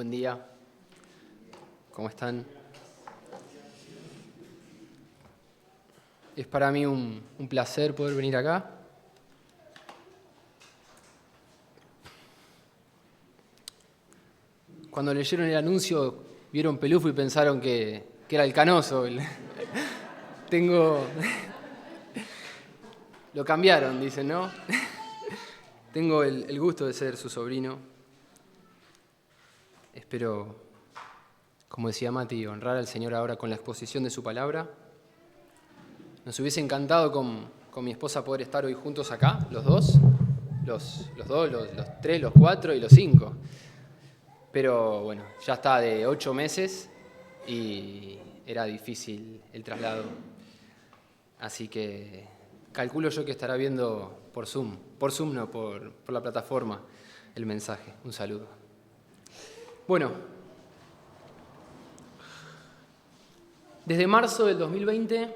Buen día. ¿Cómo están? Es para mí un placer poder venir acá. Cuando leyeron el anuncio, vieron Pelufo y pensaron que era el Canoso. Lo cambiaron, dicen, ¿no? Tengo el gusto de ser su sobrino. Espero, como decía Mati, honrar al Señor ahora con la exposición de su palabra. Nos hubiese encantado con mi esposa poder estar hoy juntos acá, los dos, los 3, los 4 y los 5. Pero bueno, ya está de 8 meses y era difícil el traslado. Así que calculo yo que estará viendo por Zoom no, por la plataforma, el mensaje. Un saludo. Bueno, desde marzo del 2020,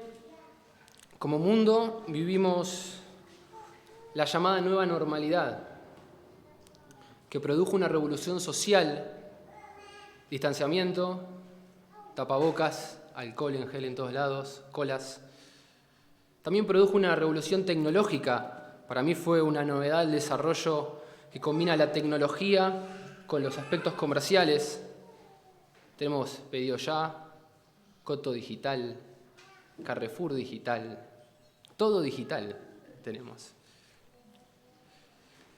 como mundo, vivimos la llamada nueva normalidad, que produjo una revolución social, distanciamiento, tapabocas, alcohol en gel en todos lados, colas. También produjo una revolución tecnológica. Para mí fue una novedad el desarrollo que combina la tecnología con los aspectos comerciales. Tenemos Pedido Ya, Coto Digital, Carrefour Digital, todo digital tenemos.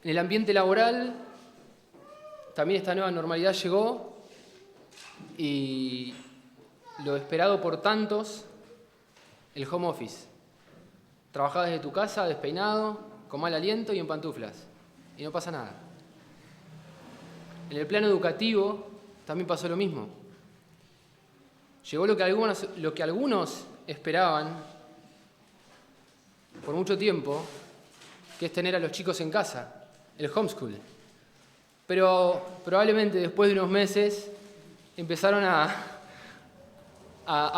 En el ambiente laboral, también esta nueva normalidad llegó y lo esperado por tantos, el home office. Trabajás desde tu casa, despeinado, con mal aliento y en pantuflas. Y no pasa nada. En el plano educativo también pasó lo mismo. Llegó lo que algunos esperaban por mucho tiempo, que es tener a los chicos en casa, el homeschool. Pero probablemente después de unos meses empezaron a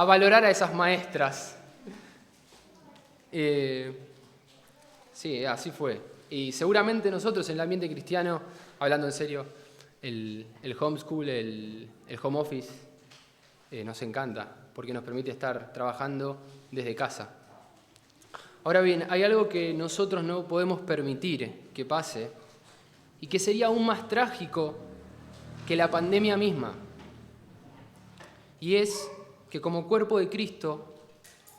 valorar a esas maestras. Sí, así fue. Y seguramente nosotros en el ambiente cristiano, hablando en serio, el homeschool, el home office, nos encanta porque nos permite estar trabajando desde casa. Ahora bien, hay algo que nosotros no podemos permitir que pase y que sería aún más trágico que la pandemia misma. Y es que como cuerpo de Cristo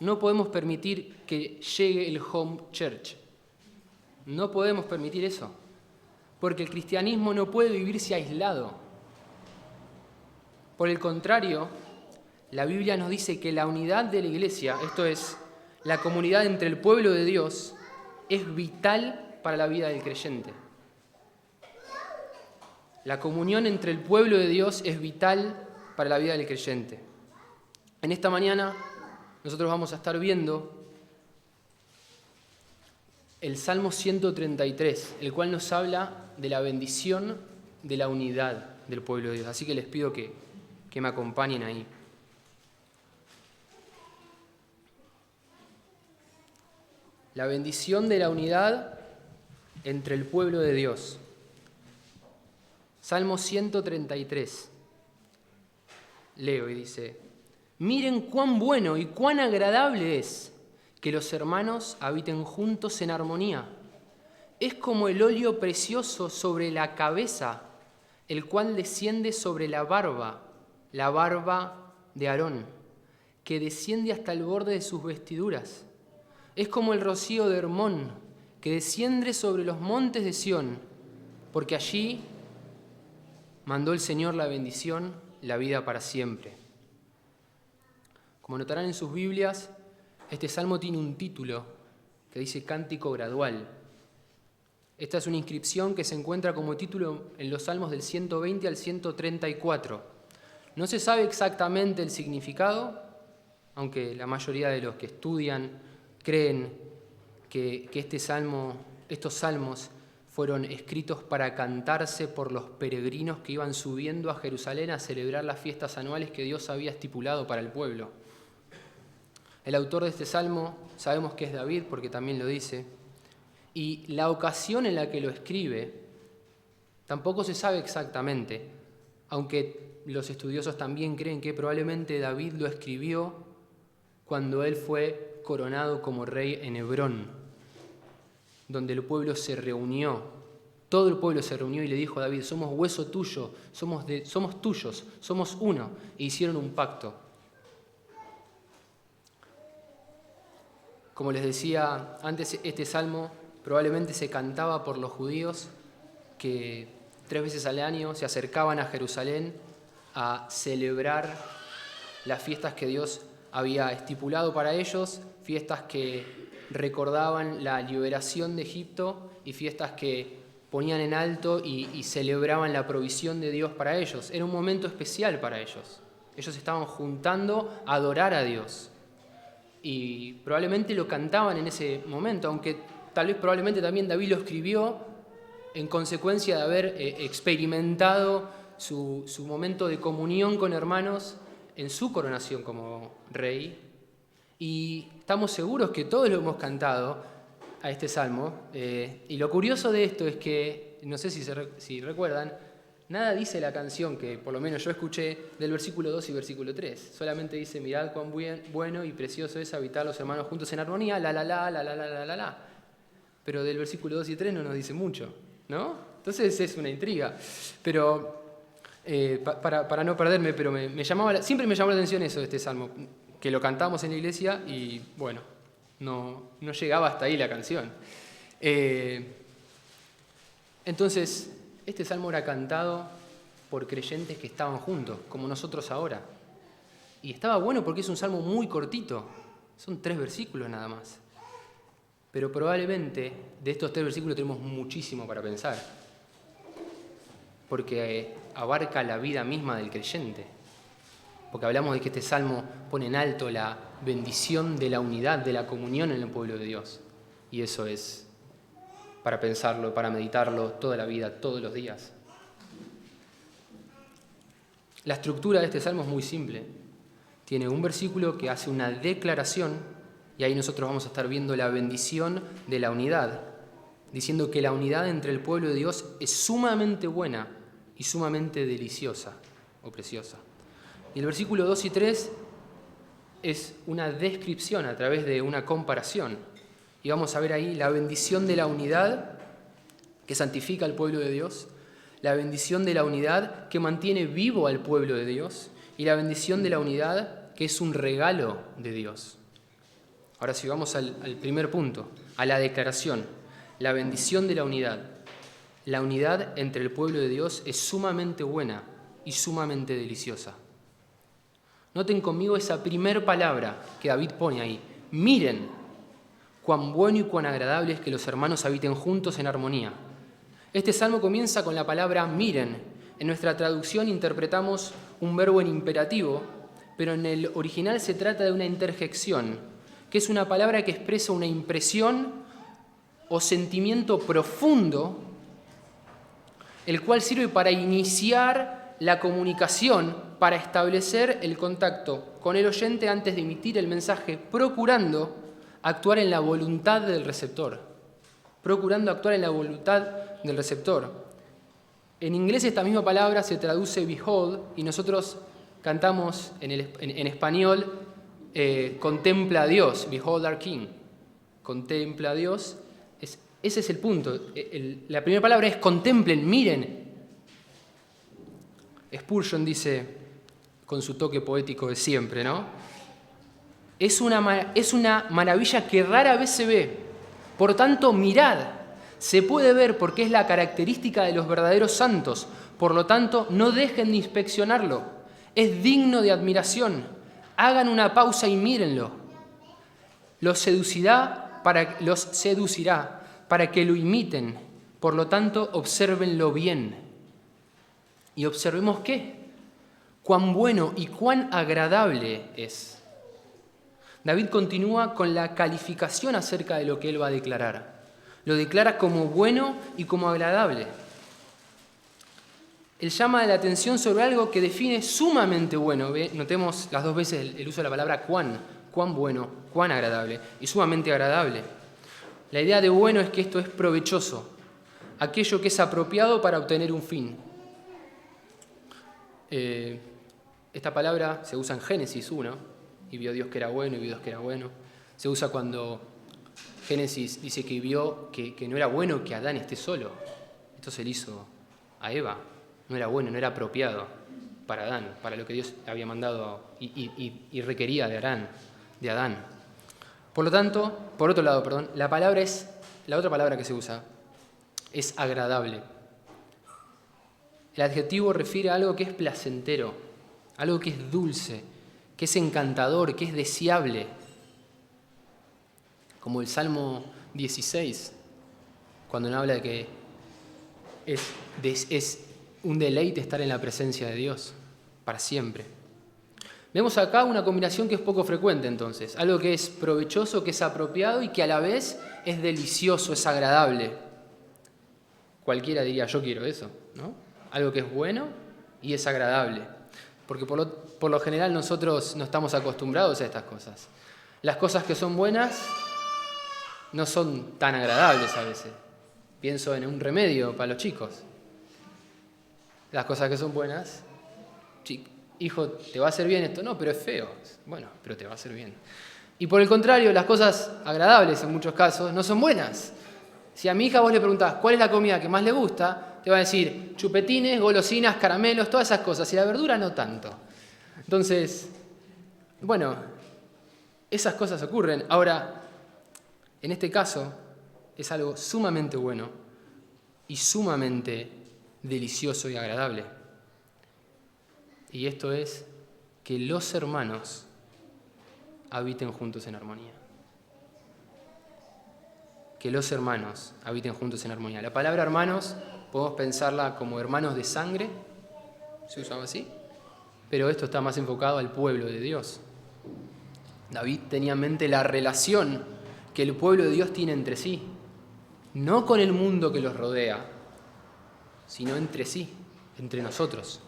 no podemos permitir que llegue el home church. No podemos permitir eso, porque el cristianismo no puede vivirse aislado. Por el contrario, la Biblia nos dice que la unidad de la iglesia, esto es, la comunidad entre el pueblo de Dios, es vital para la vida del creyente. La comunión entre el pueblo de Dios es vital para la vida del creyente. En esta mañana nosotros vamos a estar viendo el Salmo 133, el cual nos habla de la bendición de la unidad del pueblo de Dios. Así que les pido que me acompañen ahí. La bendición de la unidad entre el pueblo de Dios. Salmo 133. Leo y dice: miren cuán bueno y cuán agradable es que los hermanos habiten juntos en armonía. Es como el óleo precioso sobre la cabeza, el cual desciende sobre la barba de Aarón, que desciende hasta el borde de sus vestiduras. Es como el rocío de Hermón, que desciende sobre los montes de Sión, porque allí mandó el Señor la bendición, la vida para siempre. Como notarán en sus Biblias, este salmo tiene un título que dice Cántico Gradual. Esta es una inscripción que se encuentra como título en los salmos del 120 al 134. No se sabe exactamente el significado, aunque la mayoría de los que estudian creen que estos salmos fueron escritos para cantarse por los peregrinos que iban subiendo a Jerusalén a celebrar las fiestas anuales que Dios había estipulado para el pueblo. El autor de este salmo sabemos que es David, porque también lo dice, y la ocasión en la que lo escribe tampoco se sabe exactamente, aunque los estudiosos también creen que probablemente David lo escribió cuando él fue coronado como rey en Hebrón, donde el pueblo se reunió. Todo el pueblo se reunió y le dijo a David: somos hueso tuyo, somos tuyos, somos uno. E hicieron un pacto. Como les decía antes, este salmo probablemente se cantaba por los judíos que 3 veces al año se acercaban a Jerusalén a celebrar las fiestas que Dios había estipulado para ellos, fiestas que recordaban la liberación de Egipto y fiestas que ponían en alto y celebraban la provisión de Dios para ellos. Era un momento especial para ellos. Ellos estaban juntando a adorar a Dios. Y probablemente lo cantaban en ese momento, aunque tal vez probablemente también David lo escribió en consecuencia de haber experimentado su momento de comunión con hermanos en su coronación como rey. Y estamos seguros que todos lo hemos cantado a este salmo. Y lo curioso de esto es que, no sé si recuerdan, nada dice la canción que por lo menos yo escuché del versículo 2 y versículo 3. Solamente dice: mirad cuán bueno y precioso es habitar los hermanos juntos en armonía, la la la la la la la la la. Pero del versículo 2 y 3 no nos dice mucho, ¿no? Entonces es una intriga. Pero para no perderme, pero siempre me llamó la atención eso de este salmo, que lo cantamos en la iglesia y bueno, no llegaba hasta ahí la canción. Entonces, este salmo era cantado por creyentes que estaban juntos, como nosotros ahora. Y estaba bueno porque es un salmo muy cortito, son 3 versículos nada más. Pero probablemente de estos 3 versículos tenemos muchísimo para pensar, porque abarca la vida misma del creyente. Porque hablamos de que este salmo pone en alto la bendición de la unidad, de la comunión en el pueblo de Dios. Y eso es para pensarlo, para meditarlo toda la vida, todos los días. La estructura de este salmo es muy simple. Tiene un versículo que hace una declaración, y ahí nosotros vamos a estar viendo la bendición de la unidad, diciendo que la unidad entre el pueblo de Dios es sumamente buena y sumamente deliciosa o preciosa. Y el versículo 2 y 3 es una descripción a través de una comparación. Y vamos a ver ahí la bendición de la unidad que santifica al pueblo de Dios, la bendición de la unidad que mantiene vivo al pueblo de Dios y la bendición de la unidad que es un regalo de Dios. Ahora sí, vamos al primer punto, a la declaración, la bendición de la unidad. La unidad entre el pueblo de Dios es sumamente buena y sumamente deliciosa. Noten conmigo esa primer palabra que David pone ahí. Miren cuán bueno y cuán agradable es que los hermanos habiten juntos en armonía. Este salmo comienza con la palabra miren. En nuestra traducción interpretamos un verbo en imperativo, pero en el original se trata de una interjección, que es una palabra que expresa una impresión o sentimiento profundo, el cual sirve para iniciar la comunicación, para establecer el contacto con el oyente antes de emitir el mensaje, procurando actuar en la voluntad del receptor. En inglés esta misma palabra se traduce behold y nosotros cantamos en español contempla a Dios, behold our King, contempla a Dios. Ese es el punto. La primera palabra es contemplen, miren. Spurgeon dice, con su toque poético de siempre, ¿no? Es una maravilla que rara vez se ve. Por tanto, mirad. Se puede ver porque es la característica de los verdaderos santos. Por lo tanto, no dejen de inspeccionarlo. Es digno de admiración. Hagan una pausa y mírenlo. Los seducirá para que lo imiten. Por lo tanto, obsérvenlo bien. ¿Y observemos qué? Cuán bueno y cuán agradable es. David continúa con la calificación acerca de lo que él va a declarar. Lo declara como bueno y como agradable. Él llama la atención sobre algo que define sumamente bueno. Notemos las 2 veces el uso de la palabra cuán bueno, cuán agradable y sumamente agradable. La idea de bueno es que esto es provechoso, aquello que es apropiado para obtener un fin. Esta palabra se usa en Génesis 1, y vio Dios que era bueno, y vio Dios que era bueno. Se usa cuando Génesis dice que vio que no era bueno que Adán esté solo. Esto se le hizo a Eva. No era bueno, no era apropiado para Adán, para lo que Dios había mandado y requería de Adán. Por otro lado, la otra palabra que se usa es agradable. El adjetivo refiere a algo que es placentero, algo que es dulce, que es encantador, que es deseable. Como el Salmo 16, cuando nos habla de que es un deleite estar en la presencia de Dios para siempre. Vemos acá una combinación que es poco frecuente entonces, algo que es provechoso, que es apropiado y que a la vez es delicioso, es agradable. Cualquiera diría, yo quiero eso, ¿no? Algo que es bueno y es agradable. Porque por lo general nosotros no estamos acostumbrados a estas cosas. Las cosas que son buenas no son tan agradables a veces. Pienso en un remedio para los chicos. Las cosas que son buenas, hijo, ¿te va a hacer bien esto? No, pero es feo. Bueno, pero te va a hacer bien. Y por el contrario, las cosas agradables en muchos casos no son buenas. Si a mi hija vos le preguntás cuál es la comida que más le gusta, te va a decir chupetines, golosinas, caramelos, todas esas cosas. Y la verdura no tanto. Entonces, bueno, esas cosas ocurren. Ahora, en este caso, es algo sumamente bueno y sumamente delicioso y agradable. Y esto es que los hermanos habiten juntos en armonía. Que los hermanos habiten juntos en armonía. La palabra hermanos podemos pensarla como hermanos de sangre, se usaba así, pero esto está más enfocado al pueblo de Dios. David tenía en mente la relación que el pueblo de Dios tiene entre sí, no con el mundo que los rodea, sino entre sí, entre nosotros.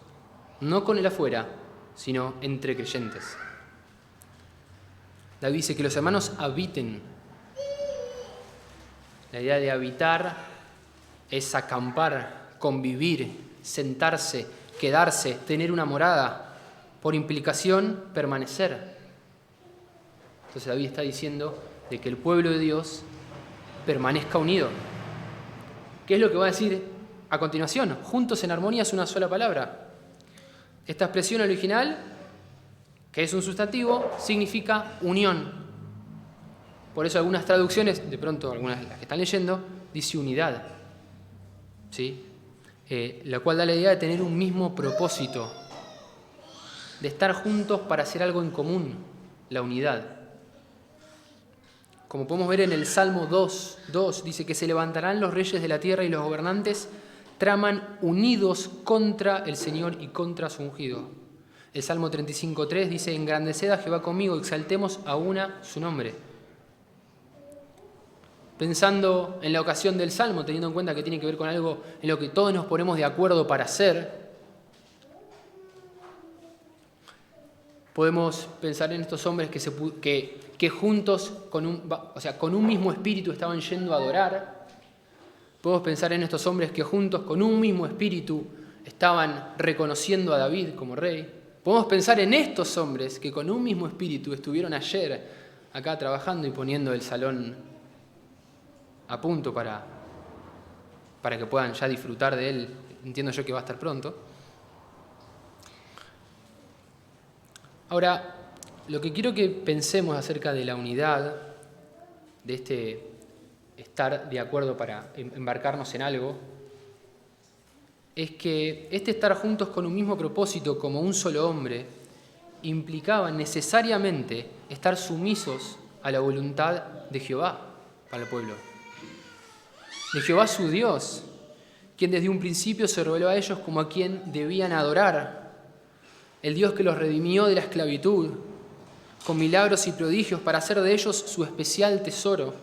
No con el afuera, sino entre creyentes. David dice que los hermanos habiten. La idea de habitar es acampar, convivir, sentarse, quedarse, tener una morada. Por implicación, permanecer. Entonces David está diciendo de que el pueblo de Dios permanezca unido. ¿Qué es lo que va a decir a continuación? Juntos en armonía es una sola palabra. Esta expresión original, que es un sustantivo, significa unión. Por eso algunas traducciones, de pronto algunas de las que están leyendo, dice unidad. ¿Sí? La cual da la idea de tener un mismo propósito, de estar juntos para hacer algo en común, la unidad. Como podemos ver en el Salmo 2, dice que se levantarán los reyes de la tierra y los gobernantes traman unidos contra el Señor y contra su ungido. El Salmo 35:3 dice, engrandeced a Jehová conmigo, exaltemos a una su nombre. Pensando en la ocasión del Salmo, teniendo en cuenta que tiene que ver con algo en lo que todos nos ponemos de acuerdo para hacer, podemos pensar en estos hombres que juntos, con un mismo espíritu estaban yendo a adorar. Podemos pensar en estos hombres que juntos, con un mismo espíritu, estaban reconociendo a David como rey. Podemos pensar en estos hombres que con un mismo espíritu estuvieron ayer acá trabajando y poniendo el salón a punto para que puedan ya disfrutar de él. Entiendo yo que va a estar pronto. Ahora, lo que quiero que pensemos acerca de la unidad, de este estar de acuerdo para embarcarnos en algo, es que este estar juntos con un mismo propósito como un solo hombre implicaba necesariamente estar sumisos a la voluntad de Jehová para el pueblo. De Jehová su Dios, quien desde un principio se reveló a ellos como a quien debían adorar. El Dios que los redimió de la esclavitud, con milagros y prodigios para hacer de ellos su especial tesoro.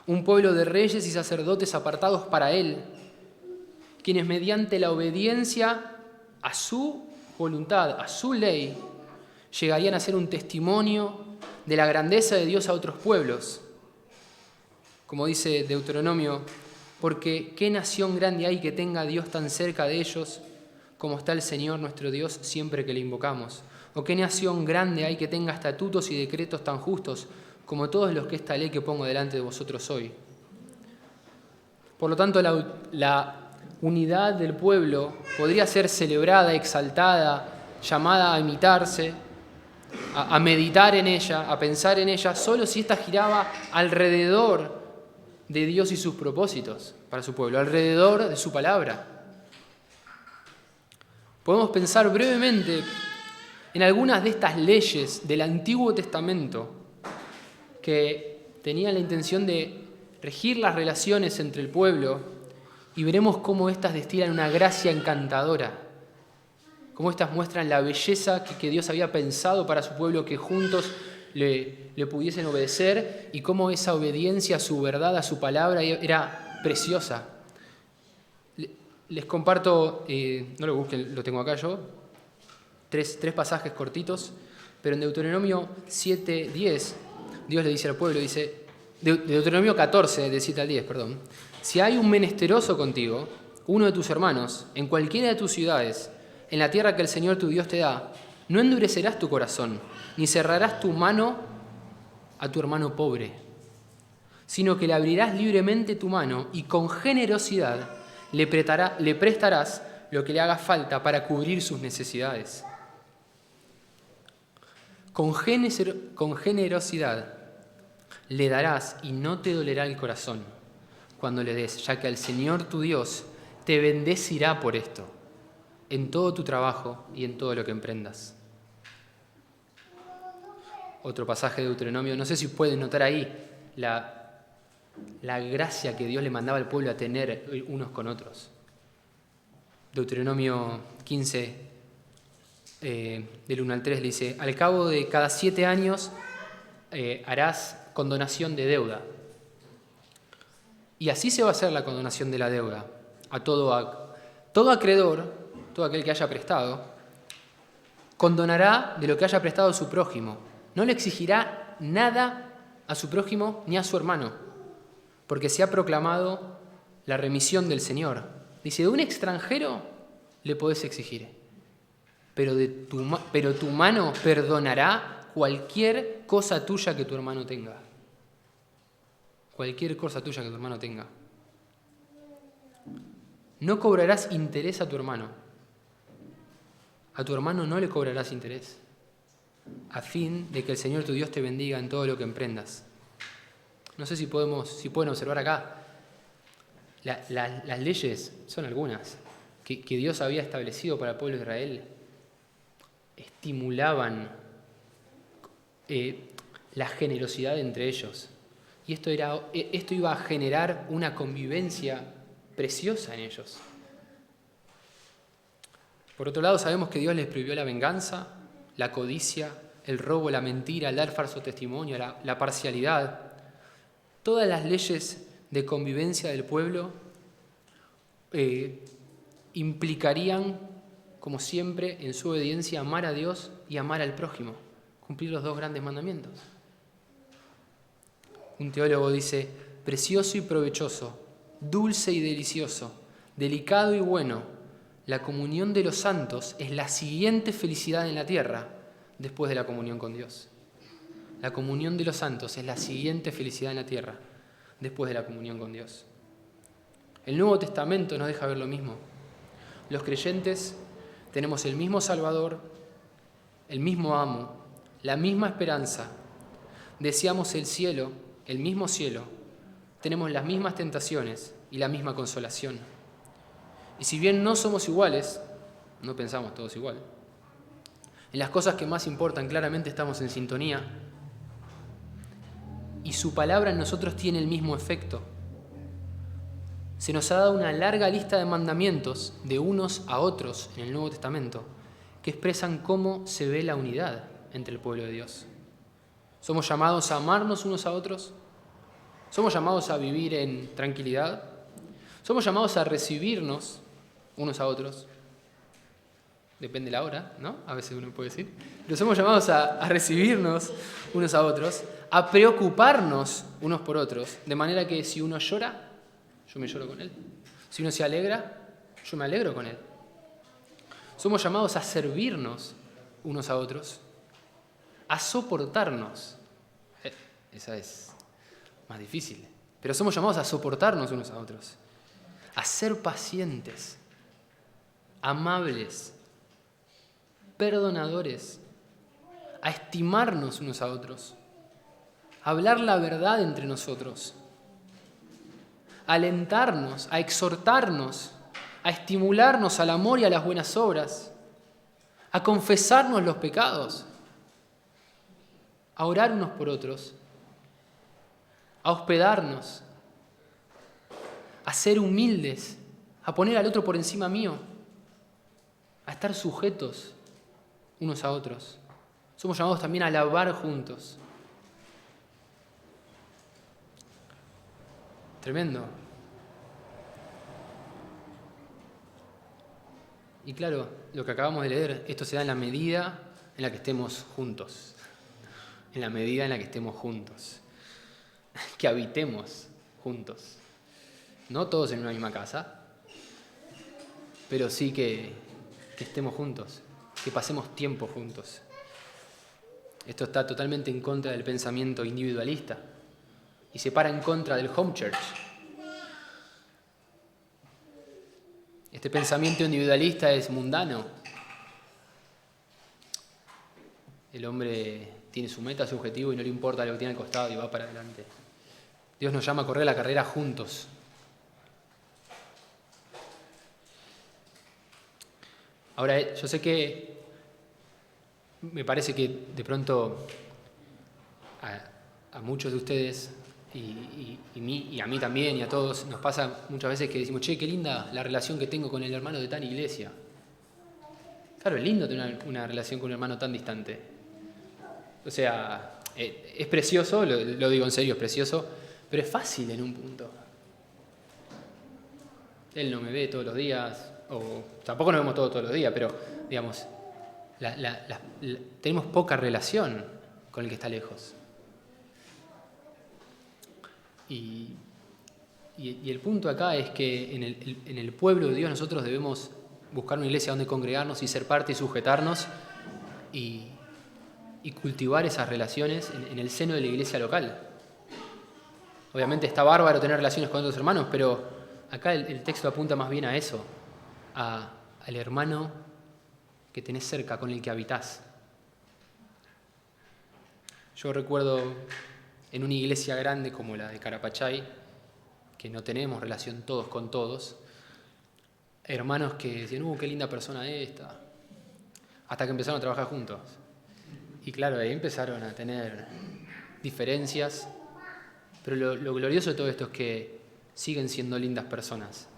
Un pueblo de reyes y sacerdotes apartados para Él, quienes mediante la obediencia a su voluntad, a su ley, llegarían a ser un testimonio de la grandeza de Dios a otros pueblos. Como dice Deuteronomio, porque ¿qué nación grande hay que tenga a Dios tan cerca de ellos, como está el Señor nuestro Dios siempre que le invocamos? ¿O qué nación grande hay que tenga estatutos y decretos tan justos como todos los que esta ley que pongo delante de vosotros hoy? Por lo tanto, la unidad del pueblo podría ser celebrada, exaltada, llamada a imitarse, a meditar en ella, a pensar en ella, solo si ésta giraba alrededor de Dios y sus propósitos para su pueblo, alrededor de su palabra. Podemos pensar brevemente en algunas de estas leyes del Antiguo Testamento que tenían la intención de regir las relaciones entre el pueblo, y veremos cómo éstas destilan una gracia encantadora, cómo éstas muestran la belleza que Dios había pensado para su pueblo, que juntos le pudiesen obedecer, y cómo esa obediencia a su verdad, a su palabra, era preciosa. Les comparto, no lo busquen, lo tengo acá yo, tres pasajes cortitos, pero en Deuteronomio 7:10, Dios le dice al pueblo, dice, Deuteronomio 14, de 7 al 10, perdón, si hay un menesteroso contigo, uno de tus hermanos, en cualquiera de tus ciudades, en la tierra que el Señor tu Dios te da, no endurecerás tu corazón, ni cerrarás tu mano a tu hermano pobre, sino que le abrirás libremente tu mano y con generosidad le prestarás lo que le haga falta para cubrir sus necesidades. Con generosidad le darás y no te dolerá el corazón cuando le des, ya que al Señor tu Dios te bendecirá por esto, en todo tu trabajo y en todo lo que emprendas. Otro pasaje de Deuteronomio, no sé si pueden notar ahí la gracia que Dios le mandaba al pueblo a tener unos con otros. Deuteronomio 15, del 1 al 3, le dice, al cabo de cada 7 años harás condonación de deuda. Y así se va a hacer la condonación de la deuda a todo acreedor, todo aquel que haya prestado, condonará de lo que haya prestado a su prójimo. No le exigirá nada a su prójimo ni a su hermano, porque se ha proclamado la remisión del Señor. Dice, de un extranjero le podés exigir, pero tu mano perdonará cualquier cosa tuya que tu hermano tenga. Cualquier cosa tuya que tu hermano tenga. No cobrarás interés a tu hermano. A tu hermano no le cobrarás interés, a fin de que el Señor tu Dios te bendiga en todo lo que emprendas. No sé si pueden observar acá, las leyes son algunas que Dios había establecido para el pueblo de Israel. Estimulaban la generosidad entre ellos. Y esto iba a generar una convivencia preciosa en ellos. Por otro lado, sabemos que Dios les prohibió la venganza, la codicia, el robo, la mentira, el dar falso testimonio, la parcialidad. Todas las leyes de convivencia del pueblo implicarían, como siempre, en su obediencia, amar a Dios y amar al prójimo, cumplir los 2 grandes mandamientos. Un teólogo dice, precioso y provechoso, dulce y delicioso, delicado y bueno, la comunión de los santos es la siguiente felicidad en la tierra después de la comunión con Dios. La comunión de los santos es la siguiente felicidad en la tierra después de la comunión con Dios. El Nuevo Testamento nos deja ver lo mismo. Los creyentes tenemos el mismo Salvador, el mismo amo, la misma esperanza, deseamos el cielo, el mismo cielo, tenemos las mismas tentaciones y la misma consolación. Y si bien no somos iguales, no pensamos todos igual, en las cosas que más importan claramente estamos en sintonía, y su palabra en nosotros tiene el mismo efecto. Se nos ha dado una larga lista de mandamientos de unos a otros en el Nuevo Testamento que expresan cómo se ve la unidad entre el pueblo de Dios. Somos llamados a amarnos unos a otros, somos llamados a vivir en tranquilidad, somos llamados a recibirnos unos a otros, depende de la hora, ¿no? A veces uno puede decir, pero somos llamados a recibirnos unos a otros, a preocuparnos unos por otros, de manera que si uno llora, yo me lloro con él. Si uno se alegra, yo me alegro con él. Somos llamados a servirnos unos a otros, a soportarnos. Esa es más difícil. Pero somos llamados a soportarnos unos a otros, a ser pacientes, amables, perdonadores, a estimarnos unos a otros, a hablar la verdad entre nosotros, a alentarnos, a exhortarnos, a estimularnos al amor y a las buenas obras, a confesarnos los pecados, a orar unos por otros, a hospedarnos, a ser humildes, a poner al otro por encima mío, a estar sujetos unos a otros. Somos llamados también a alabar juntos. Tremendo. Y claro, lo que acabamos de leer, esto se da en la medida en la que estemos juntos. En la medida en la que estemos juntos. Que habitemos juntos. No todos en una misma casa, pero sí que estemos juntos, que pasemos tiempo juntos. Esto está totalmente en contra del pensamiento individualista y se para en contra del home church. Este pensamiento individualista es mundano. El hombre tiene su meta, su objetivo y no le importa lo que tiene al costado y va para adelante. Dios nos llama a correr la carrera juntos. Ahora, yo sé que me parece que de pronto a muchos de ustedes y a mí también y a todos nos pasa muchas veces que decimos, che, qué linda la relación que tengo con el hermano de tal iglesia. Claro, es lindo tener una relación con un hermano tan distante. O sea, es precioso, lo digo en serio, es precioso, pero es fácil en un punto. Él no me ve todos los días, o tampoco nos vemos todos los días, pero digamos, tenemos poca relación con el que está lejos. Y el punto acá es que en el pueblo de Dios nosotros debemos buscar una iglesia donde congregarnos y ser parte y sujetarnos y cultivar esas relaciones en el seno de la iglesia local. Obviamente está bárbaro tener relaciones con otros hermanos, pero acá el texto apunta más bien a eso, al hermano que tenés cerca, con el que habitás. Yo recuerdo en una iglesia grande como la de Carapachay, que no tenemos relación todos con todos, hermanos que decían, qué linda persona esta, hasta que empezaron a trabajar juntos. Y claro, ahí empezaron a tener diferencias, pero lo glorioso de todo esto es que siguen siendo lindas personas,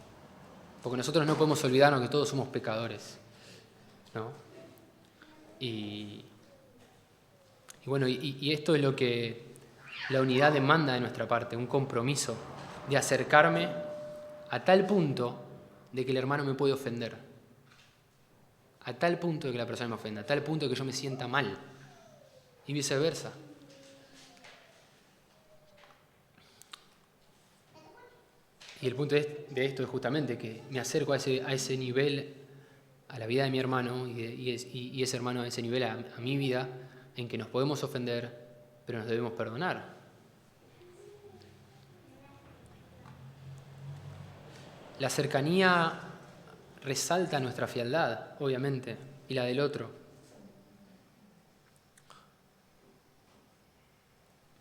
porque nosotros no podemos olvidarnos que todos somos pecadores, ¿no? Y bueno, y esto es lo que la unidad demanda de nuestra parte, un compromiso de acercarme a tal punto de que el hermano me puede ofender, a tal punto de que la persona me ofenda, a tal punto de que yo me sienta mal, y viceversa. Y el punto de esto es justamente que me acerco a ese nivel, a la vida de mi hermano, y ese hermano a ese nivel a mi vida, en que nos podemos ofender, pero nos debemos perdonar. La cercanía resalta nuestra frialdad, obviamente, y la del otro.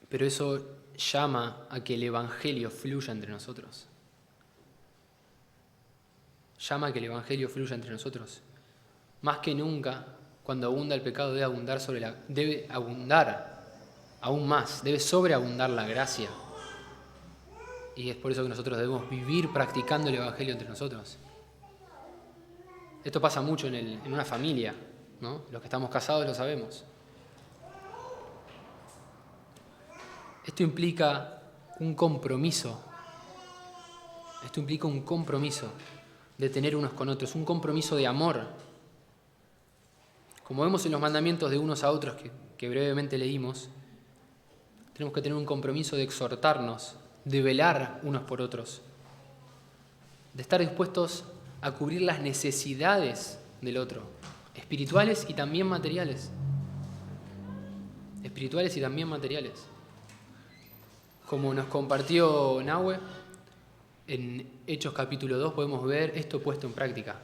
Pero eso llama a que el Evangelio fluya entre nosotros. Llama a que el Evangelio fluya entre nosotros. Más que nunca, cuando abunda el pecado, debe abundar aún más, debe sobreabundar la gracia. Y es por eso que nosotros debemos vivir practicando el Evangelio entre nosotros. Esto pasa mucho en una familia, ¿no? Los que estamos casados lo sabemos. Esto implica un compromiso. Esto implica un compromiso de tener unos con otros, un compromiso de amor. Como vemos en los mandamientos de unos a otros que brevemente leímos, tenemos que tener un compromiso de exhortarnos, de velar unos por otros, de estar dispuestos a cubrir las necesidades del otro, espirituales y también materiales. Espirituales y también materiales. Como nos compartió Nahue, en Hechos capítulo 2 podemos ver esto puesto en práctica.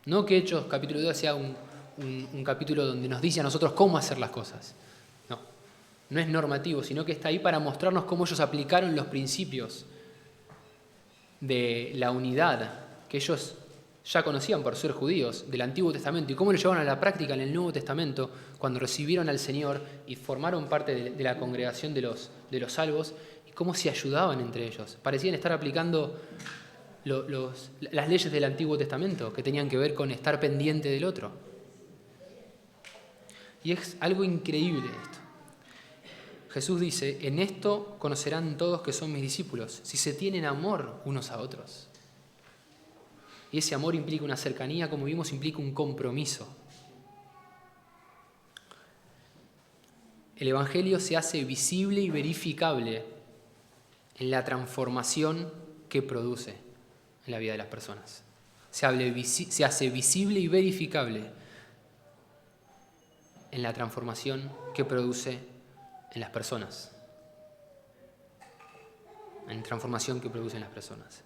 No que Hechos capítulo 2 sea un capítulo donde nos dice a nosotros cómo hacer las cosas. No es normativo, sino que está ahí para mostrarnos cómo ellos aplicaron los principios de la unidad que ellos ya conocían por ser judíos del Antiguo Testamento y cómo lo llevaron a la práctica en el Nuevo Testamento cuando recibieron al Señor y formaron parte de la congregación de los salvos y cómo se ayudaban entre ellos. Parecían estar aplicando las leyes del Antiguo Testamento que tenían que ver con estar pendiente del otro. Y es algo increíble esto. Jesús dice, en esto conocerán todos que son mis discípulos, si se tienen amor unos a otros. Y ese amor implica una cercanía, como vimos, implica un compromiso. El Evangelio se hace visible y verificable en la transformación que produce en la vida de las personas. Se hace visible y verificable en la transformación que produce en las personas. En transformación que producen las personas.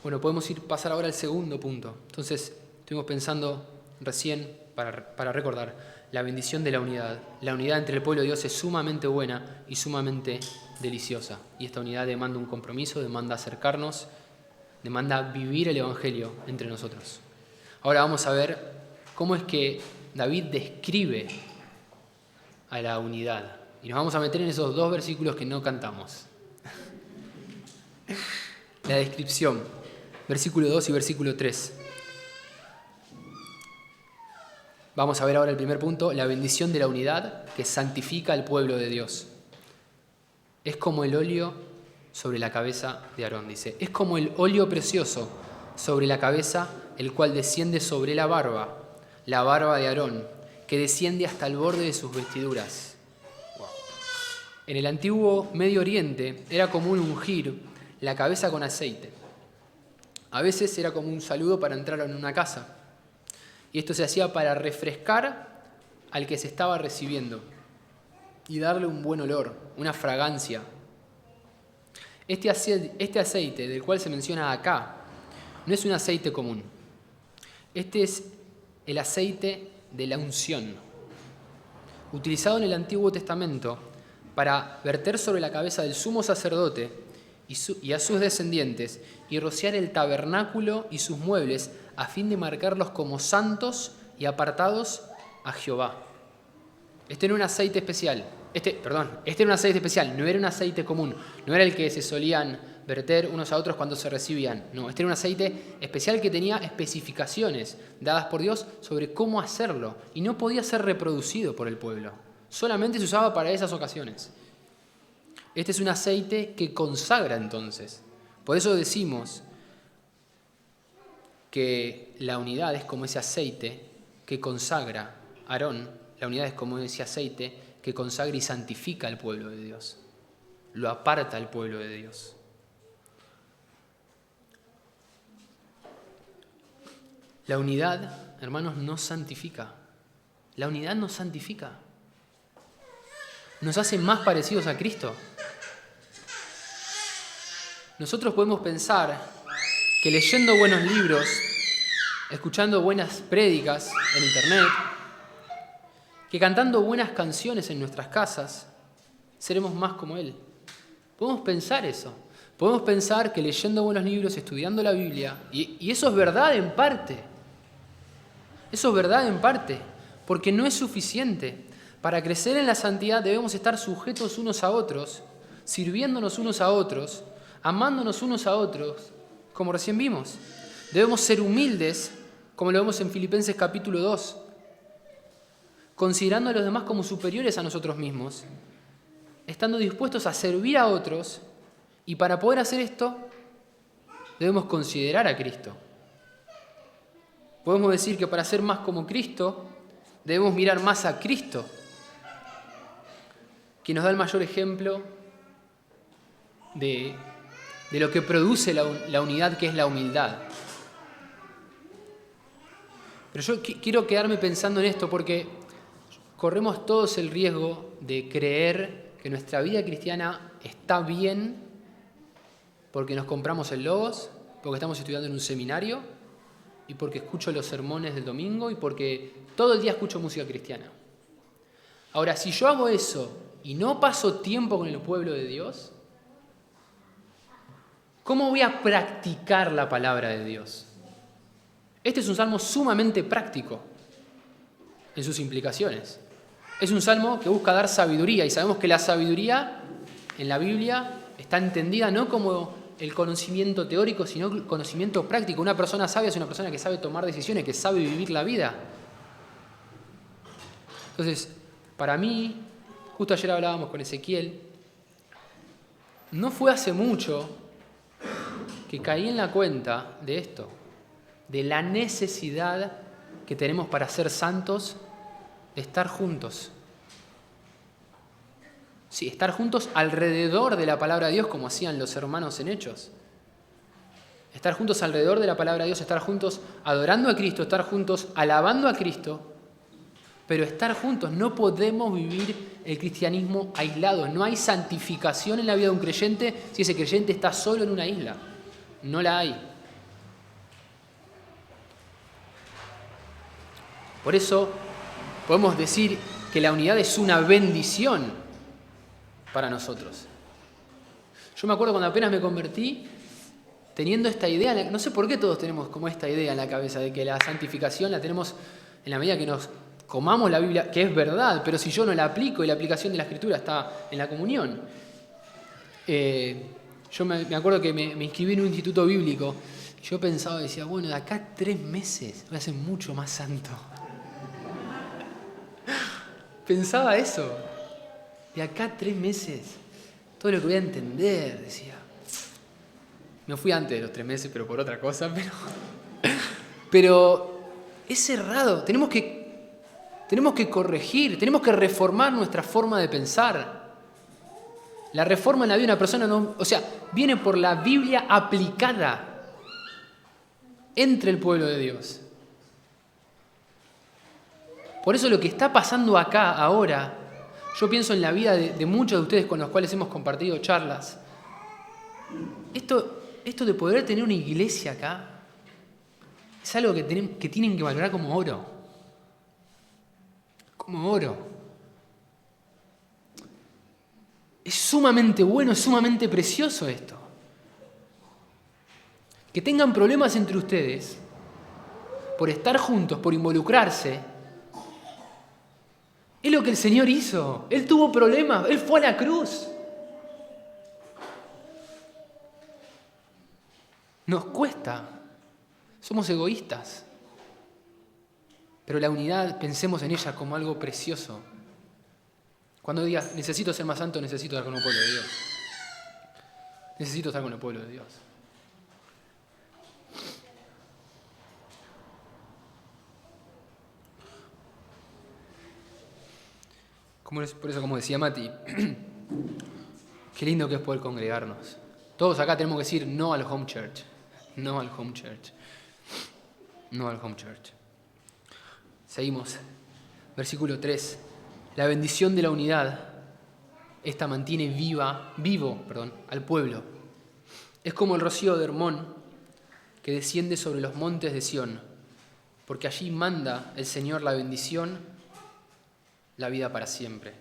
Bueno, podemos pasar ahora al segundo punto. Entonces, estuvimos pensando recién, para recordar, la bendición de la unidad. La unidad entre el pueblo de Dios es sumamente buena y sumamente deliciosa. Y esta unidad demanda un compromiso, demanda acercarnos, demanda vivir el Evangelio entre nosotros. Ahora vamos a ver cómo es que David describe a la unidad. Y nos vamos a meter en esos dos versículos que no cantamos. La descripción, versículo 2 y versículo 3. Vamos a ver ahora el primer punto, la bendición de la unidad que santifica al pueblo de Dios. Es como el óleo sobre la cabeza de Aarón, dice. Es como el óleo precioso sobre la cabeza, el cual desciende sobre la barba de Aarón, que desciende hasta el borde de sus vestiduras. Wow. En el antiguo Medio Oriente era común ungir la cabeza con aceite. A veces era como un saludo para entrar en una casa. Y esto se hacía para refrescar al que se estaba recibiendo y darle un buen olor, una fragancia. Este aceite del cual se menciona acá no es un aceite común. Este es el aceite de la unción, utilizado en el Antiguo Testamento para verter sobre la cabeza del sumo sacerdote y a sus descendientes y rociar el tabernáculo y sus muebles a fin de marcarlos como santos y apartados a Jehová. Este era un aceite especial. Este era un aceite especial, no era un aceite común, no era el que se solían verter unos a otros cuando se recibían. No, este era un aceite especial que tenía especificaciones dadas por Dios sobre cómo hacerlo y no podía ser reproducido por el pueblo. Solamente se usaba para esas ocasiones. Este es un aceite que consagra entonces. Por eso decimos que la unidad es como ese aceite que consagra Aarón. La unidad es como ese aceite que consagra y santifica al pueblo de Dios. Lo aparta al pueblo de Dios. La unidad, hermanos, nos santifica. La unidad nos santifica. Nos hace más parecidos a Cristo. Nosotros podemos pensar que leyendo buenos libros, escuchando buenas prédicas en internet, que cantando buenas canciones en nuestras casas, seremos más como Él. Podemos pensar eso. Podemos pensar que leyendo buenos libros, estudiando la Biblia, y eso es verdad en parte. Eso es verdad en parte, porque no es suficiente. Para crecer en la santidad debemos estar sujetos unos a otros, sirviéndonos unos a otros, amándonos unos a otros, como recién vimos. Debemos ser humildes, como lo vemos en Filipenses capítulo 2, considerando a los demás como superiores a nosotros mismos, estando dispuestos a servir a otros, y para poder hacer esto debemos considerar a Cristo. Podemos decir que para ser más como Cristo debemos mirar más a Cristo, que nos da el mayor ejemplo de de lo que produce la unidad, que es la humildad. Pero yo quiero quedarme pensando en esto porque corremos todos el riesgo de creer que nuestra vida cristiana está bien porque nos compramos el Logos, porque estamos estudiando en un seminario y porque escucho los sermones del domingo y porque todo el día escucho música cristiana. Ahora, si yo hago eso y no paso tiempo con el pueblo de Dios, ¿cómo voy a practicar la palabra de Dios? Este es un salmo sumamente práctico en sus implicaciones. Es un salmo que busca dar sabiduría y sabemos que la sabiduría en la Biblia está entendida no como el conocimiento teórico, sino el conocimiento práctico. Una persona sabia es una persona que sabe tomar decisiones, que sabe vivir la vida. Entonces, para mí, justo ayer hablábamos con Ezequiel, no fue hace mucho que caí en la cuenta de esto, de la necesidad que tenemos para ser santos, de estar juntos. Sí, estar juntos alrededor de la palabra de Dios, como hacían los hermanos en Hechos. Estar juntos alrededor de la palabra de Dios, estar juntos adorando a Cristo, estar juntos alabando a Cristo, pero estar juntos. No podemos vivir el cristianismo aislado. No hay santificación en la vida de un creyente si ese creyente está solo en una isla. No la hay. Por eso podemos decir que la unidad es una bendición para nosotros. Yo me acuerdo cuando apenas me convertí, teniendo esta idea, no sé por qué todos tenemos como esta idea en la cabeza de que la santificación la tenemos en la medida que nos comamos la Biblia, que es verdad, pero si yo no la aplico y la aplicación de la Escritura está en la comunión. Yo me acuerdo que me inscribí en un instituto bíblico. Yo pensaba, decía, bueno, de acá 3 meses voy a ser mucho más santo. Pensaba eso. De acá 3 meses, todo lo que voy a entender, decía. Me fui antes de los 3 meses, pero por otra cosa, pero es errado. Tenemos que corregir, tenemos que reformar nuestra forma de pensar. La reforma en la vida de una persona viene por la Biblia aplicada entre el pueblo de Dios. Por eso lo que está pasando acá ahora, yo pienso en la vida de muchos de ustedes con los cuales hemos compartido charlas. Esto de poder tener una iglesia acá es algo que tienen que valorar como oro. Como oro. Es sumamente bueno, es sumamente precioso esto. Que tengan problemas entre ustedes por estar juntos, por involucrarse, es lo que el Señor hizo. Él tuvo problemas, Él fue a la cruz. Nos cuesta, somos egoístas, pero la unidad, pensemos en ella como algo precioso. Cuando digas, necesito ser más santo, necesito estar con el pueblo de Dios. Necesito estar con el pueblo de Dios. Por eso, como decía Mati, qué lindo que es poder congregarnos. Todos acá tenemos que decir no al home church. No al home church. No al home church. Seguimos. Versículo 3. La bendición de la unidad, esta mantiene vivo al pueblo. Es como el rocío de Hermón que desciende sobre los montes de Sión, porque allí manda el Señor la bendición, la vida para siempre.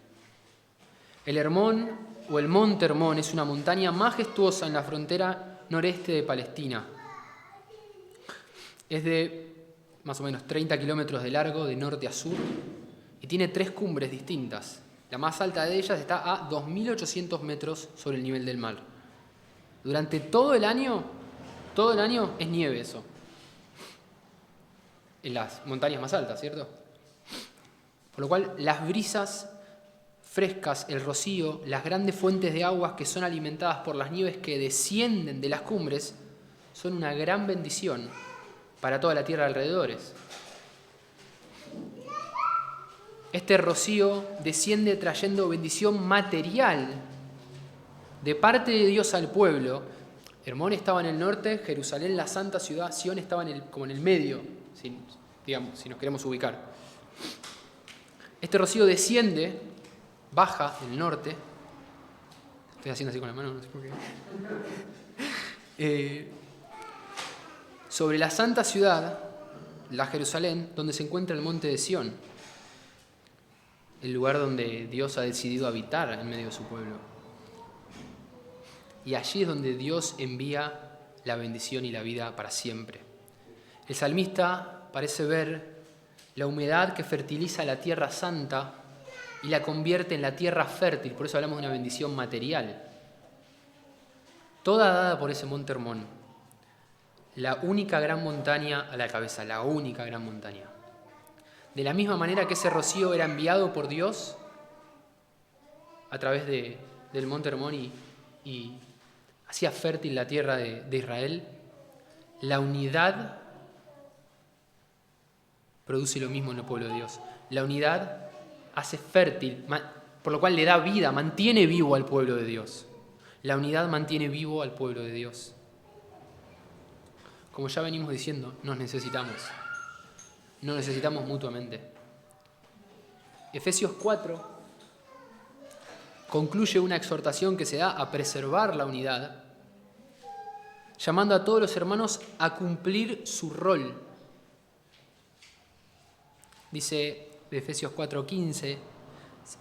El Hermón o el monte Hermón es una montaña majestuosa en la frontera noreste de Palestina. Es de más o menos 30 kilómetros de largo de norte a sur y tiene 3 cumbres distintas. La más alta de ellas está a 2.800 metros sobre el nivel del mar. Durante todo el año es nieve eso. En las montañas más altas, ¿cierto? Por lo cual las brisas frescas, el rocío, las grandes fuentes de aguas que son alimentadas por las nieves que descienden de las cumbres son una gran bendición para toda la tierra de alrededores. Este rocío desciende trayendo bendición material de parte de Dios al pueblo, Hermón estaba en el norte, Jerusalén, la santa ciudad, Sión estaba como en el medio, si nos queremos ubicar. Este rocío desciende, baja en el norte. Estoy haciendo así con la mano, no sé por qué. Sobre la santa ciudad, la Jerusalén, donde se encuentra el monte de Sión, el lugar donde Dios ha decidido habitar en medio de su pueblo. Y allí es donde Dios envía la bendición y la vida para siempre. El salmista parece ver la humedad que fertiliza la tierra santa y la convierte en la tierra fértil, por eso hablamos de una bendición material. Toda dada por ese monte Hermón, la única gran montaña a la cabeza, la única gran montaña. De la misma manera que ese rocío era enviado por Dios a través del monte Hermón y hacía fértil la tierra de Israel, la unidad produce lo mismo en el pueblo de Dios. La unidad hace fértil, por lo cual le da vida, mantiene vivo al pueblo de Dios. La unidad mantiene vivo al pueblo de Dios. Como ya venimos diciendo, nos necesitamos mutuamente. Efesios 4 concluye una exhortación que se da a preservar la unidad, llamando a todos los hermanos a cumplir su rol. Dice de Efesios 4:15,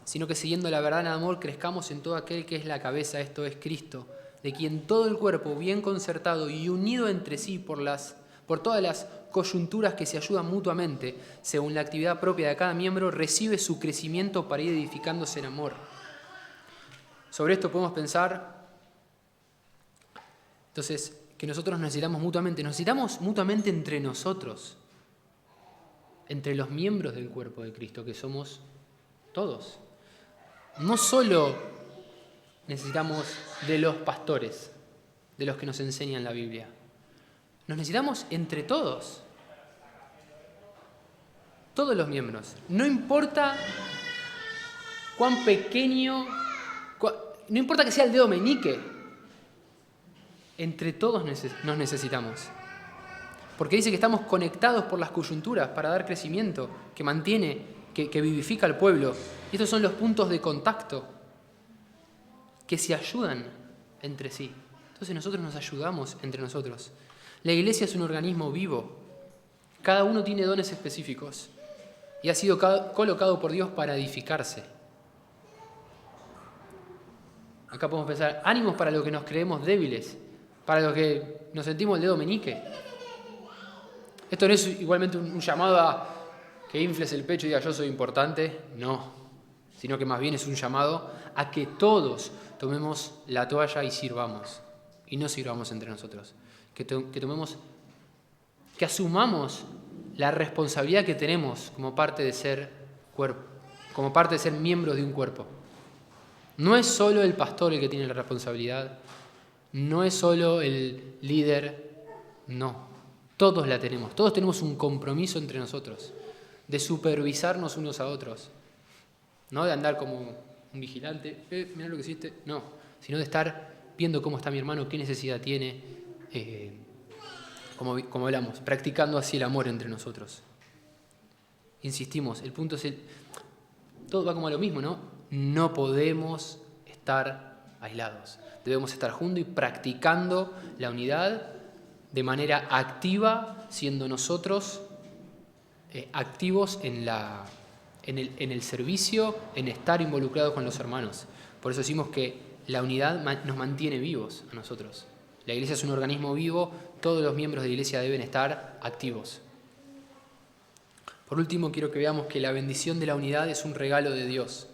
sino que siguiendo la verdad en amor crezcamos en todo aquel que es la cabeza, esto es Cristo, de quien todo el cuerpo, bien concertado y unido entre sí por todas las coyunturas que se ayudan mutuamente, según la actividad propia de cada miembro, recibe su crecimiento para ir edificándose en amor. Sobre esto podemos pensar, entonces, que nosotros nos necesitamos mutuamente entre nosotros, entre los miembros del cuerpo de Cristo, que somos todos. No solo necesitamos de los pastores, de los que nos enseñan la Biblia. Nos necesitamos entre todos. Todos los miembros. No importa cuán pequeño, no importa que sea el dedo meñique, entre todos nos necesitamos. Porque dice que estamos conectados por las coyunturas para dar crecimiento, que mantiene, que vivifica al pueblo. Y estos son los puntos de contacto que se ayudan entre sí. Entonces nosotros nos ayudamos entre nosotros. La iglesia es un organismo vivo. Cada uno tiene dones específicos y ha sido colocado por Dios para edificarse. Acá podemos pensar, ánimos para los que nos creemos débiles, para los que nos sentimos el dedo meñique. Esto no es igualmente un llamado a que infles el pecho y digas yo soy importante, no, sino que más bien es un llamado a que todos tomemos la toalla y sirvamos, y no sirvamos entre nosotros, que asumamos la responsabilidad que tenemos como parte de ser cuerpo, como parte de ser miembros de un cuerpo. No es solo el pastor el que tiene la responsabilidad, no es solo el líder, no. Todos la tenemos, todos tenemos un compromiso entre nosotros, de supervisarnos unos a otros, no de andar como un vigilante, mirá lo que hiciste, no, sino de estar viendo cómo está mi hermano, qué necesidad tiene, como hablamos, practicando así el amor entre nosotros. Insistimos, el punto es todo va como a lo mismo, ¿no? No podemos estar aislados, debemos estar juntos y practicando la unidad de manera activa, siendo nosotros activos en el servicio, en estar involucrados con los hermanos. Por eso decimos que la unidad nos mantiene vivos a nosotros. La iglesia es un organismo vivo, todos los miembros de la iglesia deben estar activos. Por último, quiero que veamos que la bendición de la unidad es un regalo de Dios.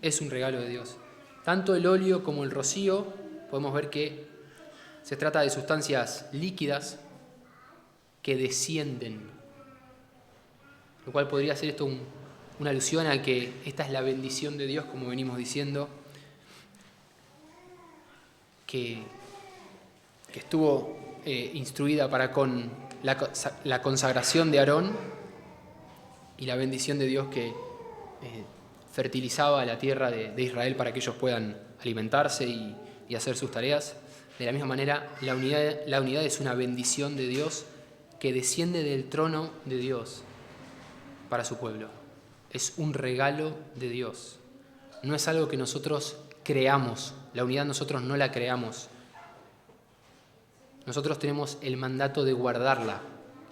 Es un regalo de Dios. Tanto el óleo como el rocío, podemos ver que se trata de sustancias líquidas que descienden, lo cual podría ser esto una alusión a que esta es la bendición de Dios, como venimos diciendo, que estuvo instruida para con la consagración de Aarón y la bendición de Dios que fertilizaba la tierra de Israel para que ellos puedan alimentarse y y hacer sus tareas. De la misma manera, la unidad es una bendición de Dios que desciende del trono de Dios para su pueblo. Es un regalo de Dios. No es algo que nosotros creamos. La unidad nosotros no la creamos. Nosotros tenemos el mandato de guardarla.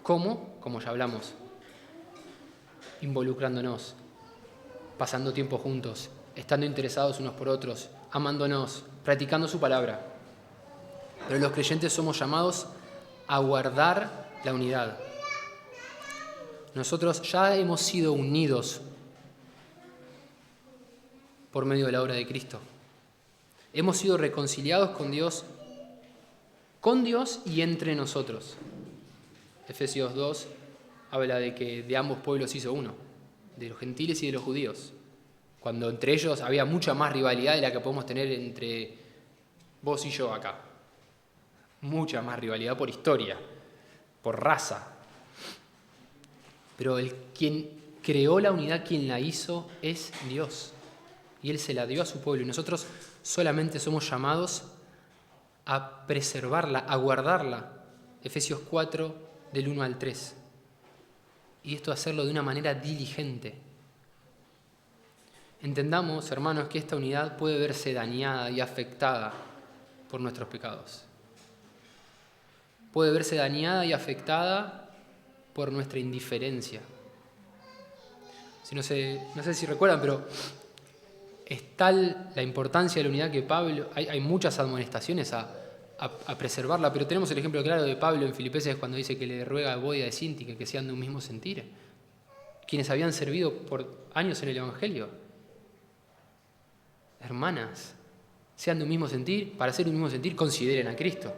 ¿Cómo? Como ya hablamos. Involucrándonos, pasando tiempo juntos, estando interesados unos por otros, amándonos, practicando su palabra. Pero los creyentes somos llamados a guardar la unidad. Nosotros ya hemos sido unidos por medio de la obra de Cristo. Hemos sido reconciliados con Dios y entre nosotros. Efesios 2 habla de que de ambos pueblos hizo uno, de los gentiles y de los judíos, cuando entre ellos había mucha más rivalidad de la que podemos tener entre vos y yo acá. Mucha más rivalidad por historia, por raza. Pero quien creó la unidad, quien la hizo, es Dios. Y Él se la dio a su pueblo. Y nosotros solamente somos llamados a preservarla, a guardarla. Efesios 4, del 1 al 3. Y esto hacerlo de una manera diligente. Entendamos, hermanos, que esta unidad puede verse dañada y afectada por nuestros pecados. Puede verse dañada y afectada por nuestra indiferencia. No sé si recuerdan, pero es tal la importancia de la unidad que Pablo, hay muchas admonestaciones a preservarla, pero tenemos el ejemplo claro de Pablo en Filipenses cuando dice que le ruega a Bodia de Síntique que sean de un mismo sentir, quienes habían servido por años en el Evangelio. Hermanas, sean de un mismo sentir, para ser de un mismo sentir consideren a Cristo,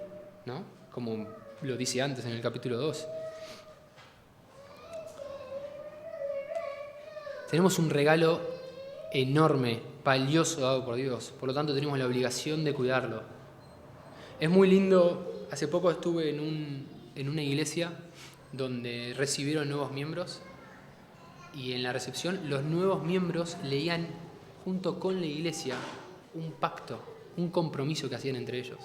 ¿no? Como lo dice antes en el capítulo 2. Tenemos un regalo enorme, valioso dado por Dios, por lo tanto tenemos la obligación de cuidarlo. Es muy lindo, hace poco estuve en una iglesia donde recibieron nuevos miembros y en la recepción los nuevos miembros leían junto con la iglesia un pacto, un compromiso que hacían entre ellos.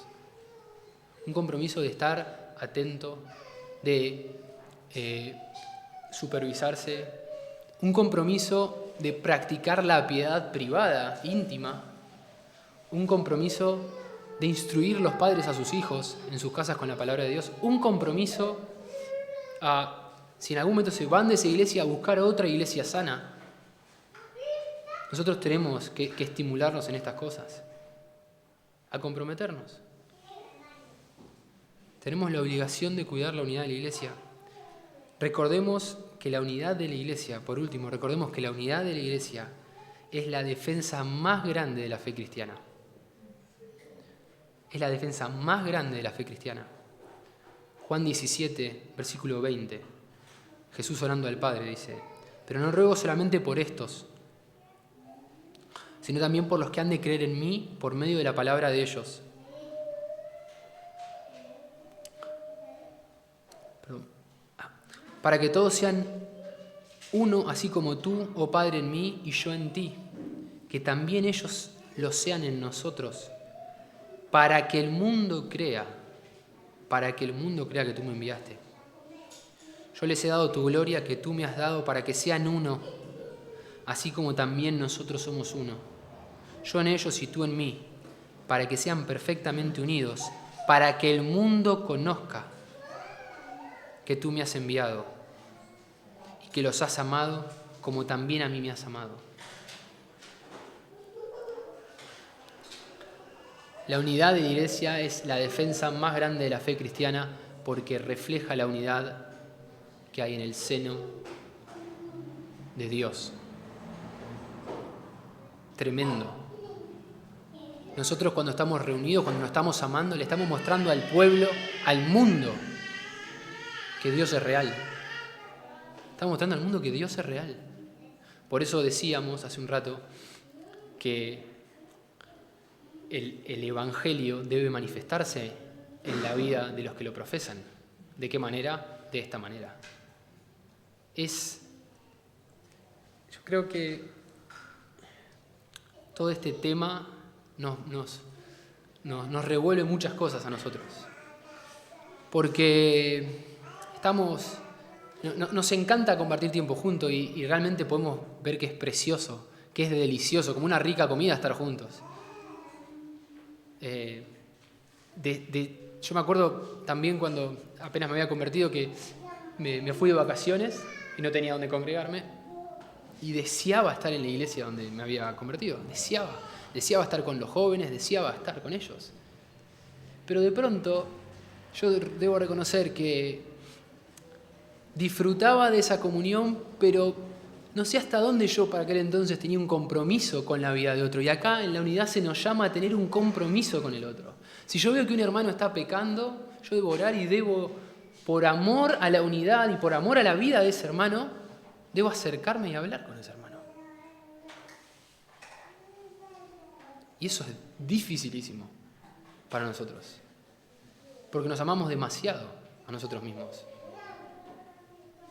Un compromiso de estar atento, de supervisarse, un compromiso de practicar la piedad privada, íntima, un compromiso de instruir los padres a sus hijos en sus casas con la palabra de Dios, un compromiso a, si en algún momento se van de esa iglesia, a buscar otra iglesia sana. Nosotros tenemos que estimularnos en estas cosas, a comprometernos. Tenemos la obligación de cuidar la unidad de la iglesia. Recordemos que la unidad de la iglesia, por último, recordemos que la unidad de la iglesia es la defensa más grande de la fe cristiana. Es la defensa más grande de la fe cristiana. Juan 17, versículo 20. Jesús orando al Padre dice: pero no ruego solamente por estos, sino también por los que han de creer en mí por medio de la palabra de ellos. Para que todos sean uno, así como tú, oh Padre, en mí y yo en ti, que también ellos lo sean en nosotros, para que el mundo crea que tú me enviaste. Yo les he dado tu gloria que tú me has dado para que sean uno, así como también nosotros somos uno. Yo en ellos y tú en mí, para que sean perfectamente unidos, para que el mundo conozca que tú me has enviado y que los has amado como también a mí me has amado. La unidad de la iglesia es la defensa más grande de la fe cristiana porque refleja la unidad que hay en el seno de Dios. Tremendo. Nosotros cuando estamos reunidos, cuando nos estamos amando, le estamos mostrando al pueblo, al mundo, que Dios es real. Estamos mostrando al mundo que Dios es real. Por eso decíamos hace un rato que el Evangelio debe manifestarse en la vida de los que lo profesan. ¿De qué manera? De esta manera. Yo creo que todo este tema nos nos revuelve muchas cosas a nosotros. Porque nos encanta compartir tiempo juntos y realmente podemos ver que es precioso, que es delicioso, como una rica comida estar juntos. Yo me acuerdo también cuando apenas me había convertido que me fui de vacaciones y no tenía dónde congregarme y deseaba estar en la iglesia donde me había convertido. Deseaba estar con los jóvenes, deseaba estar con ellos. Pero de pronto yo debo reconocer que disfrutaba de esa comunión, pero no sé hasta dónde yo para aquel entonces tenía un compromiso con la vida de otro. Y acá en la unidad se nos llama a tener un compromiso con el otro. Si yo veo que un hermano está pecando, yo debo orar y debo, por amor a la unidad y por amor a la vida de ese hermano, debo acercarme y hablar con ese hermano. Y eso es dificilísimo para nosotros, porque nos amamos demasiado a nosotros mismos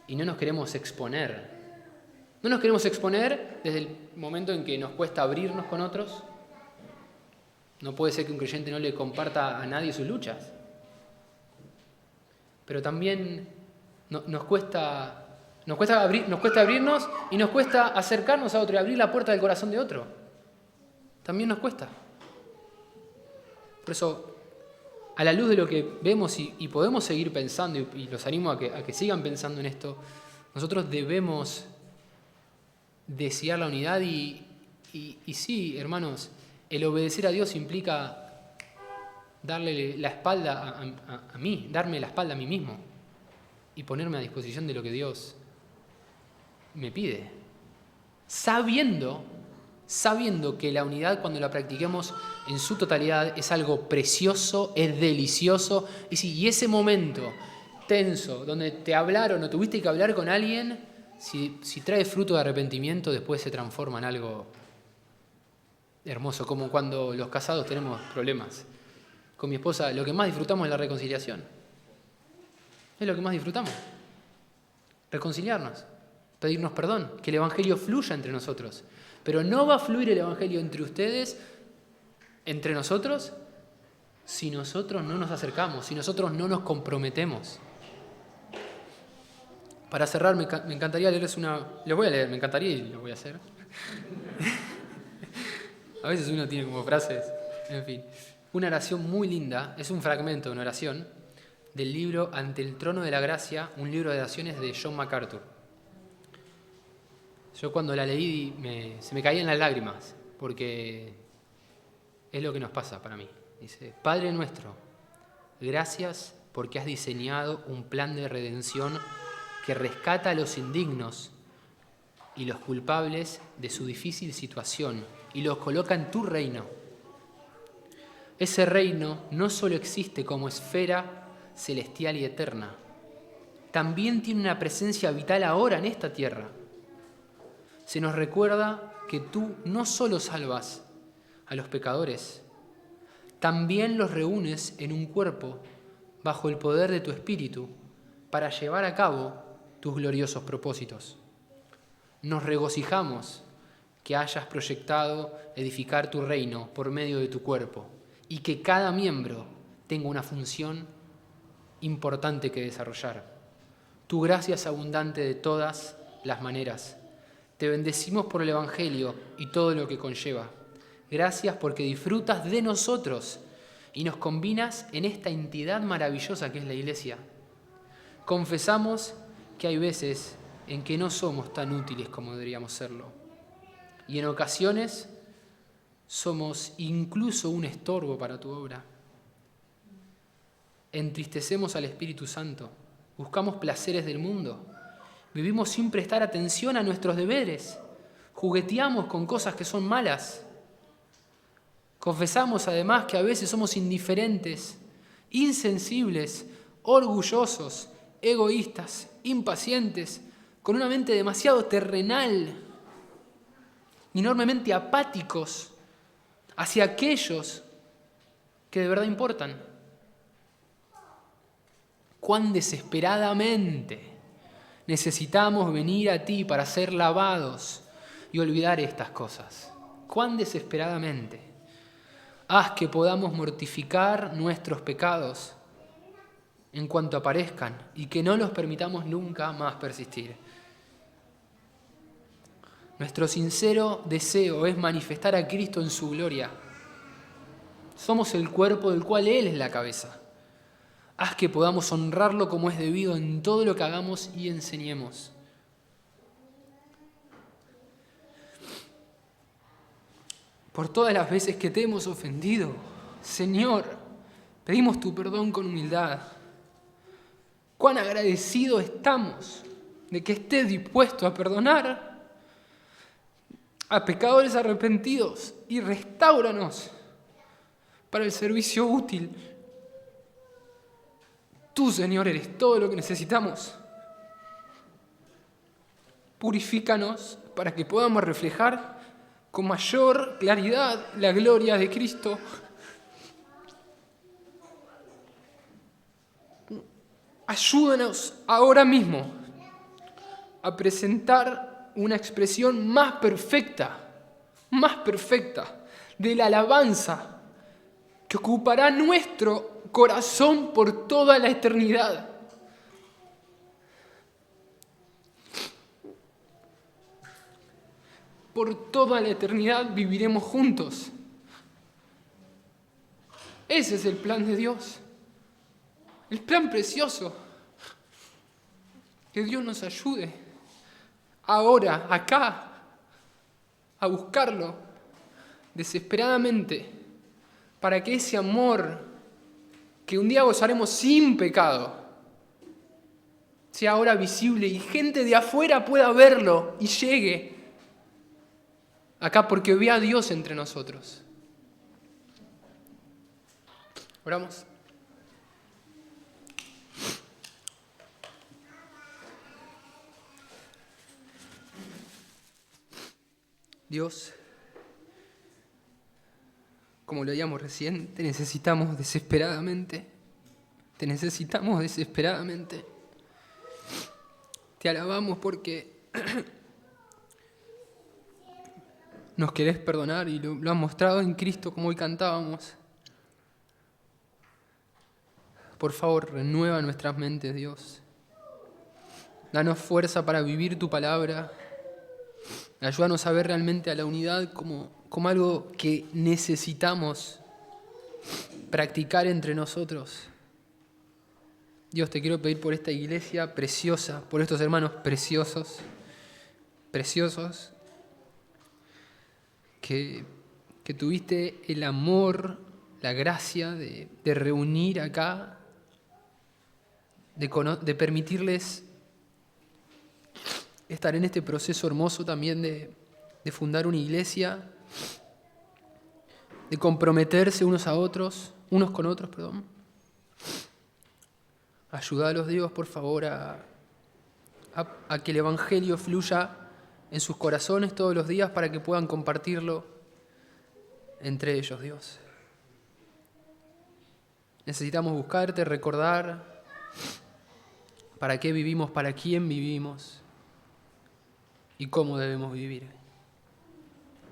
y no nos queremos exponer. No nos queremos exponer desde el momento en que nos cuesta abrirnos con otros. No puede ser que un creyente no le comparta a nadie sus luchas. Pero también nos cuesta abrirnos y nos cuesta acercarnos a otro y abrir la puerta del corazón de otro. También nos cuesta. Por eso, a la luz de lo que vemos y podemos seguir pensando, y los animo a que sigan pensando en esto, nosotros debemos desear la unidad y sí, hermanos, el obedecer a Dios implica darle la espalda a mí, darme la espalda a mí mismo y ponerme a disposición de lo que Dios me pide. Sabiendo que la unidad, cuando la practiquemos en su totalidad, es algo precioso, es delicioso. Y ese momento tenso, donde te hablaron o tuviste que hablar con alguien, si trae fruto de arrepentimiento, después se transforma en algo hermoso, como cuando los casados tenemos problemas. Con mi esposa, lo que más disfrutamos es la reconciliación. Es lo que más disfrutamos. Reconciliarnos, pedirnos perdón, que el Evangelio fluya entre nosotros. Pero no va a fluir el Evangelio entre ustedes, entre nosotros, si nosotros no nos acercamos, si nosotros no nos comprometemos. Para cerrar, me encantaría leerles les voy a leer, me encantaría y lo voy a hacer. A veces uno tiene como frases, en fin. Una oración muy linda, es un fragmento de una oración del libro Ante el Trono de la Gracia, un libro de oraciones de John MacArthur. Yo cuando la leí se me caían las lágrimas, porque es lo que nos pasa para mí. Dice: Padre nuestro, gracias porque has diseñado un plan de redención que rescata a los indignos y los culpables de su difícil situación y los coloca en tu reino. Ese reino no solo existe como esfera celestial y eterna, también tiene una presencia vital ahora en esta tierra. Se nos recuerda que tú no solo salvas a los pecadores, también los reúnes en un cuerpo bajo el poder de tu Espíritu para llevar a cabo tus gloriosos propósitos. Nos regocijamos que hayas proyectado edificar tu reino por medio de tu cuerpo y que cada miembro tenga una función importante que desarrollar. Tu gracia es abundante de todas las maneras. Te bendecimos por el Evangelio y todo lo que conlleva. Gracias porque disfrutas de nosotros y nos combinas en esta entidad maravillosa que es la Iglesia. Confesamos que hay veces en que no somos tan útiles como deberíamos serlo. Y en ocasiones somos incluso un estorbo para tu obra. Entristecemos al Espíritu Santo, buscamos placeres del mundo, vivimos sin prestar atención a nuestros deberes, jugueteamos con cosas que son malas. Confesamos además que a veces somos indiferentes, insensibles, orgullosos, egoístas, impacientes, con una mente demasiado terrenal, enormemente apáticos hacia aquellos que de verdad importan. Cuán desesperadamente necesitamos venir a ti para ser lavados y olvidar estas cosas. Cuán desesperadamente. Haz que podamos mortificar nuestros pecados en cuanto aparezcan y que no los permitamos nunca más persistir. Nuestro sincero deseo es manifestar a Cristo en su gloria. Somos el cuerpo del cual Él es la cabeza. Haz que podamos honrarlo como es debido en todo lo que hagamos y enseñemos. Por todas las veces que te hemos ofendido, Señor, pedimos tu perdón con humildad. Cuán agradecidos estamos de que estés dispuesto a perdonar a pecadores arrepentidos y restáuranos para el servicio útil. Tú, Señor, eres todo lo que necesitamos. Purifícanos para que podamos reflejar con mayor claridad la gloria de Cristo. Ayúdanos ahora mismo a presentar una expresión más perfecta de la alabanza que ocupará nuestro corazón por toda la eternidad. Por toda la eternidad viviremos juntos. Ese es el plan de Dios. El plan precioso. Que Dios nos ayude ahora, acá, a buscarlo desesperadamente para que ese amor que un día gozaremos sin pecado sea ahora visible y gente de afuera pueda verlo y llegue acá porque ve a Dios entre nosotros. Oramos. Dios, como lo veíamos recién, te necesitamos desesperadamente. Te necesitamos desesperadamente. Te alabamos porque nos querés perdonar y lo has mostrado en Cristo como hoy cantábamos. Por favor, renueva nuestras mentes, Dios. Danos fuerza para vivir tu palabra. Ayúdanos a ver realmente a la unidad como algo que necesitamos practicar entre nosotros. Dios, te quiero pedir por esta iglesia preciosa, por estos hermanos preciosos, que tuviste el amor, la gracia de reunir acá, de permitirles estar en este proceso hermoso también de fundar una iglesia, de comprometerse unos con otros. Ayúdalos, Dios, por favor, a que el Evangelio fluya en sus corazones todos los días para que puedan compartirlo entre ellos, Dios. Necesitamos buscarte, recordar para qué vivimos, para quién vivimos y cómo debemos vivir.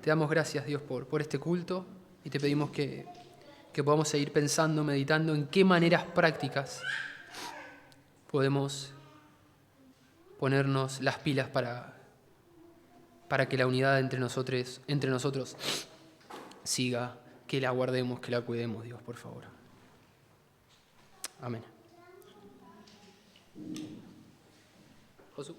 Te damos gracias, Dios, por este culto y te pedimos que podamos seguir pensando, meditando en qué maneras prácticas podemos ponernos las pilas para que la unidad entre nosotros siga, que la guardemos, que la cuidemos, Dios, por favor. Amén. Josu.